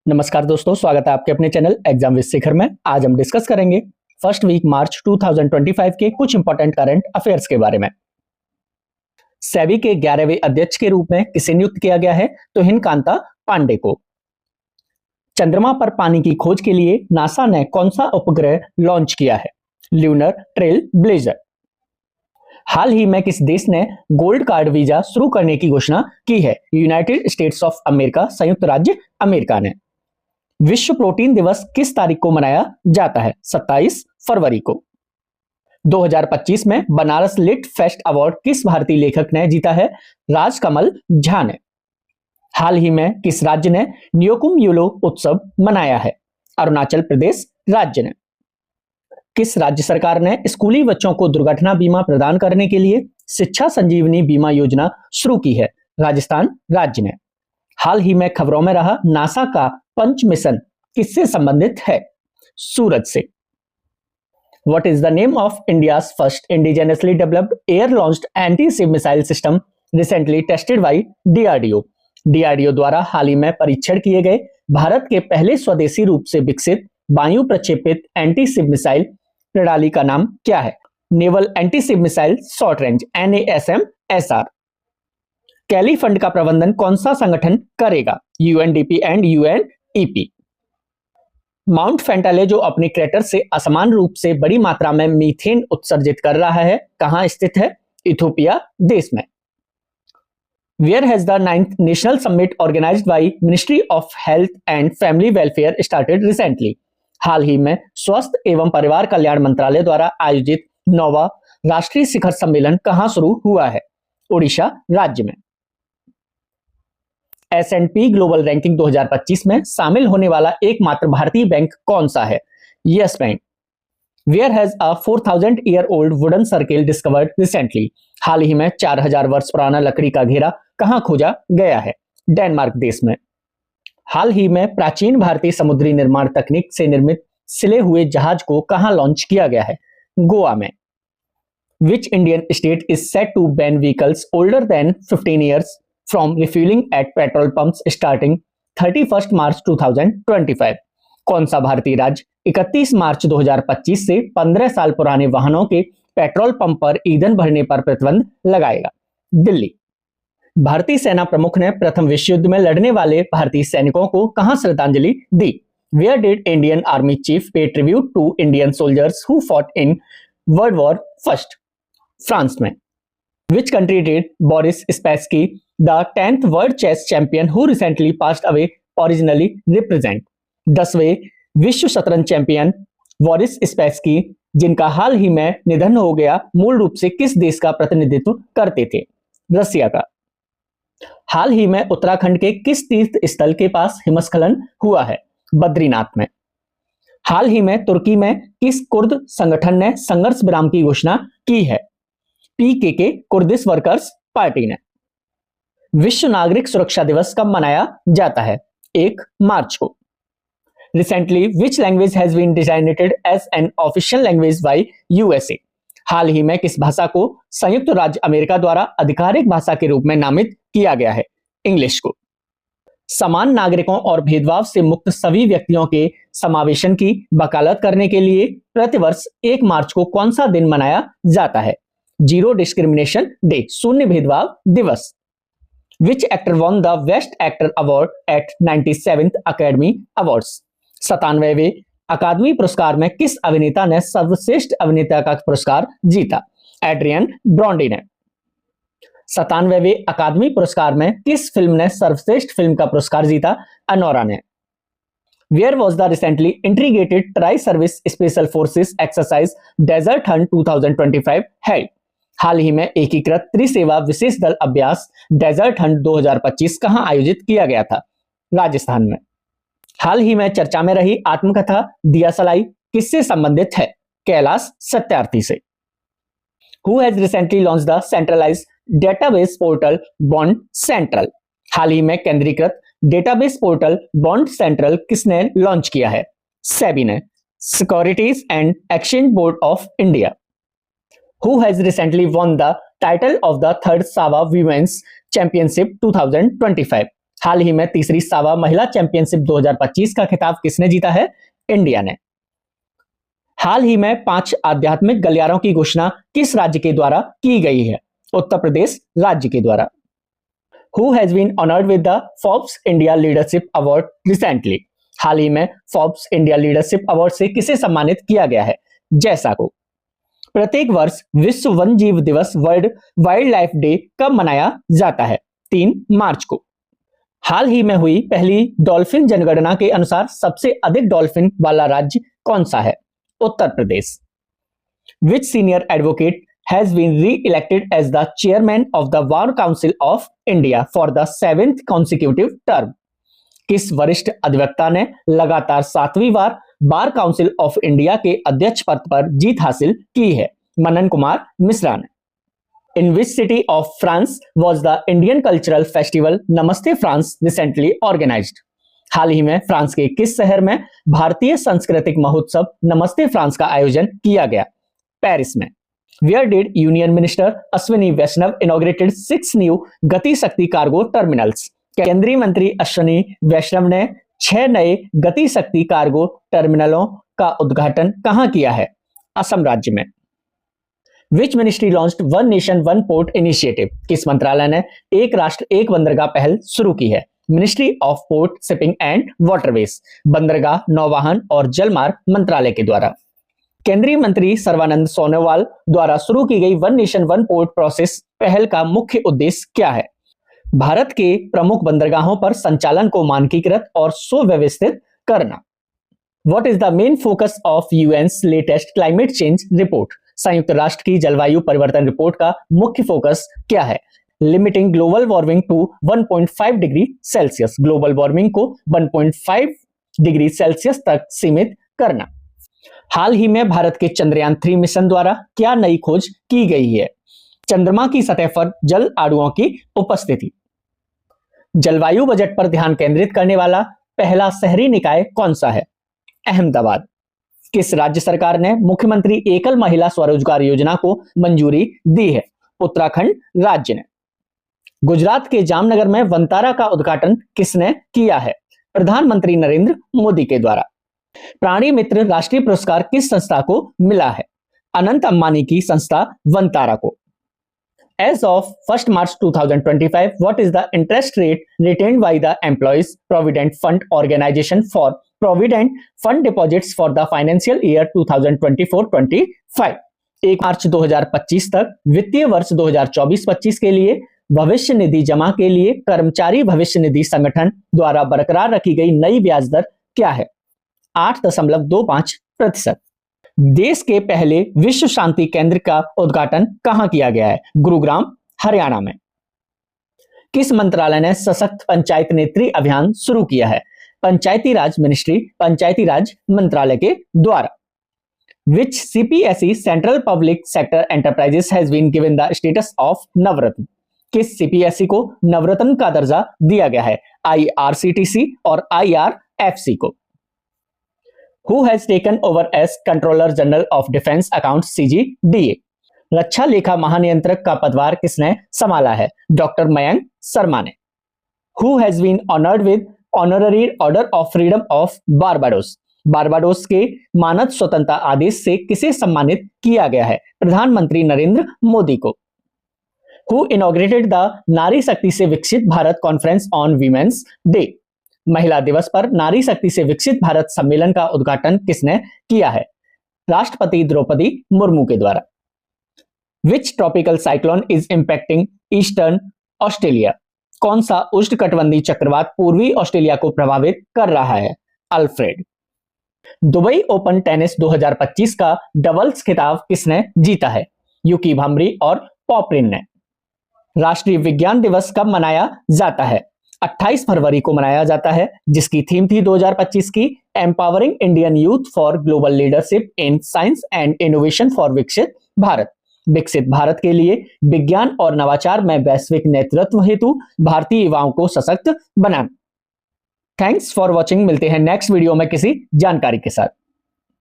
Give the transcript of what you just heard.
नमस्कार दोस्तों, स्वागत है आपके अपने चैनल एग्जाम विद शिखर में। आज हम डिस्कस करेंगे फर्स्ट वीक मार्च 2025 के कुछ इंपॉर्टेंट करंट अफेयर्स के बारे में। सेबी के 11वें अध्यक्ष के रूप में किसे नियुक्त किया गया है? तो हिन कांता पांडे को। चंद्रमा पर पानी की खोज के लिए नासा ने कौन सा उपग्रह लॉन्च किया है? Lunar Trailblazer. हाल ही में किस देश ने गोल्ड कार्ड वीजा शुरू करने की घोषणा की है? यूनाइटेड स्टेट्स ऑफ अमेरिका, संयुक्त राज्य अमेरिका ने। विश्व प्रोटीन दिवस किस तारीख को मनाया जाता है? 27 फरवरी को। 2025 में बनारस लिट फेस्ट अवार्ड किस भारतीय लेखक ने जीता है? राजकमल झा ने। हाल ही में किस राज्य ने न्योकुम यूलो उत्सव मनाया है? अरुणाचल प्रदेश राज्य ने। किस राज्य सरकार ने स्कूली बच्चों को दुर्घटना बीमा प्रदान करने के लिए शिक्षा संजीवनी बीमा योजना शुरू की है? राजस्थान राज्य ने। हाल ही में खबरों में रहा नासा का पंच मिशन किससे संबंधित है? सूरज से। What is the name of India's first indigenously developed air-launched anti-ship missile system recently tested by DRDO? DRDO द्वारा हाल ही में परीक्षण किए गए भारत के पहले स्वदेशी रूप से विकसित वायु प्रक्षेपित एंटी-शिप मिसाइल प्रणाली का नाम क्या है? Naval anti-ship missile short range NASM-SR। कैली फंड का प्रबंधन कौन सा संगठन करेगा? UNDP and UNEP। माउंट फेंटाले जो अपने क्रेटर से असमान रूप से बड़ी मात्रा में मीथेन उत्सर्जित कर रहा है, कहां स्थित है? इथियोपिया देश में। Where has the 9th national summit organized by ministry of health and family welfare started recently? हाल ही में स्वास्थ्य एवं परिवार कल्याण मंत्रालय द्वारा आयोजित 9वां राष्ट्रीय शिखर सम्मेलन कहां शुरू हुआ है? ओडिशा राज्य में। S&P ग्लोबल रैंकिंग 2025 में शामिल होने वाला एकमात्र भारतीय बैंक कौन सा है? Yes Bank. Where has a 4000 year old wooden circle discovered recently? हाल ही में 4000 वर्ष पुराना लकड़ी का घेरा कहां खोजा गया है? डेनमार्क देश में। हाल ही में प्राचीन भारतीय समुद्री निर्माण तकनीक से निर्मित सिले हुए जहाज को कहां लॉन्च किया गया है? गोवा में। Which Indian state is set to ban vehicles older than 15 years from refueling at petrol pumps starting 31st March 2025? कौन सा भारतीय राज्य 31 मार्च 2025 से 15 साल पुराने वाहनों के पेट्रोल पंप पर ईंधन भरने पर प्रतिबंध लगाएगा? दिल्ली। भारतीय सेना प्रमुख ने प्रथम विश्व युद्ध में लड़ने वाले भारतीय सैनिकों को कहां श्रद्धांजलि दी? Where did Indian Army Chief pay tribute to Indian soldiers who fought in World War I? France में। Which country did Boris Spassky, the 10th world chess champion who recently passed away, originally represent? 10वें विश्व शतरंज champion Boris Spassky, जिनका हाल ही में निधन हो गया, मूल रूप से किस देश का प्रतिनिधित्व करते थे? रसिया का। हाल ही में उत्तराखंड के किस तीर्थ स्थल के पास हिमस्खलन हुआ है? बद्रीनाथ में। हाल ही में तुर्की में किस कुर्द संगठन ने संघर्ष विराम की घोषणा की है? PKK कुर्दिश वर्कर्स पार्टी ने। विश्व नागरिक सुरक्षा दिवस कब मनाया जाता है? 1 मार्च को। Recently which language has been designated as an official language by USA? हाल ही में किस भाषा को संयुक्त राज्य अमेरिका द्वारा आधिकारिक भाषा के रूप में नामित किया गया है? इंग्लिश को। समान नागरिकों और भेदभाव से मुक्त सभी व्यक्तियों के समावेशन की वकालत करने के लिए प्रतिवर्ष 1 मार्च को कौन सा दिन मनाया जाता है? जीरो डिस्क्रिमिनेशन डे, शून्य भेदभाव दिवस। Which actor won the best actor award at 97th academy awards? 97वें अकादमी पुरस्कार में किस अभिनेता ने सर्वश्रेष्ठ अभिनेता का पुरस्कार जीता? एड्रियन ब्रॉन्डी ने। 97वें अकादमी पुरस्कार में किस फिल्म ने सर्वश्रेष्ठ फिल्म का पुरस्कार जीता? अनोरा ने। Where was the recently integrated tri-service special forces exercise Desert Hunt 2025 held? हाल ही में एकीकृत त्रिसेवा विशेष दल अभ्यास डेजर्ट हंट 2025 कहां आयोजित किया गया था? राजस्थान में। हाल ही में चर्चा में रही आत्मकथा दिया सलाई किससे संबंधित है? कैलाश सत्यार्थी से। Who has recently launched the centralized database portal Bond Central? हाल ही में केंद्रीकृत डेटाबेस पोर्टल बॉन्ड सेंट्रल किसने लॉन्च किया है? सेबी ने। Securities and exchange board of India. Who has recently won the title of the 3rd Sava Women's Championship 2025? हाल ही में तीसरी सावा महिला चैंपियनशिप 2025 का खिताब किसने जीता है? इंडिया ने। हाल ही में 5 आध्यात्मिक गलियारों की घोषणा किस राज्य के द्वारा की गई है? उत्तर प्रदेश राज्य के द्वारा। Who has been honored with the Forbes India Leadership Award recently? हाल ही में फोर्ब्स इंडिया लीडरशिप अवार्ड से किसे सम्मानित किया गया है? जैसा को। प्रत्येक वर्ष विश्व वन जीव दिवस वर्ल्ड वाइल्ड लाइफ डे कब मनाया जाता है? 3 मार्च को। हाल ही में हुई पहली डॉल्फिन जनगणना के अनुसार सबसे अधिक डॉल्फिन वाला राज्य कौन सा है? Uttar Pradesh. Which senior advocate has been re-elected as the chairman of the Bar Council of India for the 7th consecutive term? किस वरिष्ठ अधिवक्ता ने लगातार 7वीं बार बार काउंसिल ऑफ इंडिया के अध्यक्ष पद पर जीत हासिल की है? मनन कुमार मिश्रा ने। In which city of France was the Indian Cultural Festival Namaste France recently organized? हाल ही में फ्रांस के किस शहर में भारतीय सांस्कृतिक महोत्सव नमस्ते फ्रांस का आयोजन किया गया? पेरिस में। Where did Union Minister Ashwini Vaishnav inaugurated 6 new गति शक्ति कार्गो टर्मिनल्स? केंद्रीय मंत्री अश्विनी वैष्णव ने 6 नए गति शक्ति कार्गो टर्मिनलों का उद्घाटन कहां किया है? असम राज्य में। Which ministry launched One Nation One Port Initiative? किस मंत्रालय ने एक राष्ट्र एक बंदरगाह पहल शुरू की है? Ministry of port shipping and waterways, बंदरगाह नौवहन और जलमार्ग मंत्रालय के द्वारा। केंद्रीय मंत्री सर्बानंद सोनोवाल द्वारा शुरू की गई one nation one port process पहल का मुख्य उद्देश्य क्या है? भारत के प्रमुख बंदरगाहों पर संचालन को मानकीकृत और सुव्यवस्थित करना। What is the main focus of UN's latest climate change report? संयुक्त राष्ट्र की जलवायु परिवर्तन रिपोर्ट का मुख्य फोकस क्या है? Limiting global warming to 1.5 degree Celsius, global warming को 1.5 डिग्री सेल्सियस तक सीमित करना। हाल ही में भारत के चंद्रयान 3 मिशन द्वारा क्या नई खोज की गई है? चंद्रमा की सतह पर जल अणुओं की उपस्थिति। जलवायु बजट पर ध्यान केंद्रित करने वाला पहला शहरी निकाय कौन सा है? अहमदाबाद। किस राज्य सरकार ने मुख्यमंत्री एकल महिला स्वरोजगार योजना को मंजूरी दी है? उत्तराखंड राज्य ने। गुजरात के जामनगर में वनतारा का उद्घाटन किसने किया है? प्रधानमंत्री नरेंद्र मोदी के द्वारा। प्राणी मित्र राष्ट्रीय पुरस्कार किस संस्था को मिला है? अनंत अंबानी की संस्था वनतारा को। As of 1st March 2025, what is the interest rate retained by the Employees Provident Fund Organization for Provident Fund Deposits for the financial year 2024-25? 1 मार्च 2025 तक वित्तीय वर्ष 2024-25 के लिए भविष्य निधि जमा के लिए कर्मचारी भविष्य निधि संगठन द्वारा बरकरार रखी गई नई ब्याज दर क्या है? 8.25%। देश के पहले विश्व शांति केंद्र का उद्घाटन कहां किया गया है? गुरुग्राम हरियाणा में। किस मंत्रालय ने सशक्त पंचायत नेत्री अभियान शुरू किया है? पंचायती राज मिनिस्ट्री, पंचायती राज मंत्रालय के द्वारा। Which CPSE Central Public Sector Enterprises has been given the status of नवरत्न? किस CPSE को नवरत्न का दर्जा दिया गया है? IRCTC और IRFC को। Who has taken over as Controller General of Defense Accounts CGDA? रक्षा लेखा महानियंत्रक का पदभार किसने संभाला है? डॉक्टर मयंक शर्मा ने। Who has been honored with Honorary Order of Freedom of Barbados? Barbados के मानद स्वतंत्रता आदेश से किसे सम्मानित किया गया है? प्रधानमंत्री नरेंद्र मोदी को। Who inaugurated the नारी शक्ति से विकसित Bharat conference on women's day? महिला दिवस पर नारी शक्ति से विकसित भारत सम्मेलन का उद्घाटन किसने किया है? राष्ट्रपति द्रौपदी मुर्मू के द्वारा। Which tropical cyclone is impacting eastern Australia? कौन सा उष्णकटिबंधीय चक्रवात पूर्वी ऑस्ट्रेलिया को प्रभावित कर रहा है? अल्फ्रेड। दुबई ओपन टेनिस 2025 का डबल्स खिताब किसने जीता है? यूकी भाम्री और पॉपरिन ने। राष्ट्रीय विज्ञान दिवस कब मनाया जाता है? 28 फरवरी को मनाया जाता है, जिसकी थीम थी 2025 की empowering Indian youth for global leadership in science and innovation for विकसित भारत। विकसित भारत के लिए विज्ञान और नवाचार में वैश्विक नेतृत्व हेतु भारतीय युवाओं को सशक्त बनाना। Thanks for watching. मिलते हैं नेक्स्ट वीडियो में किसी जानकारी के साथ।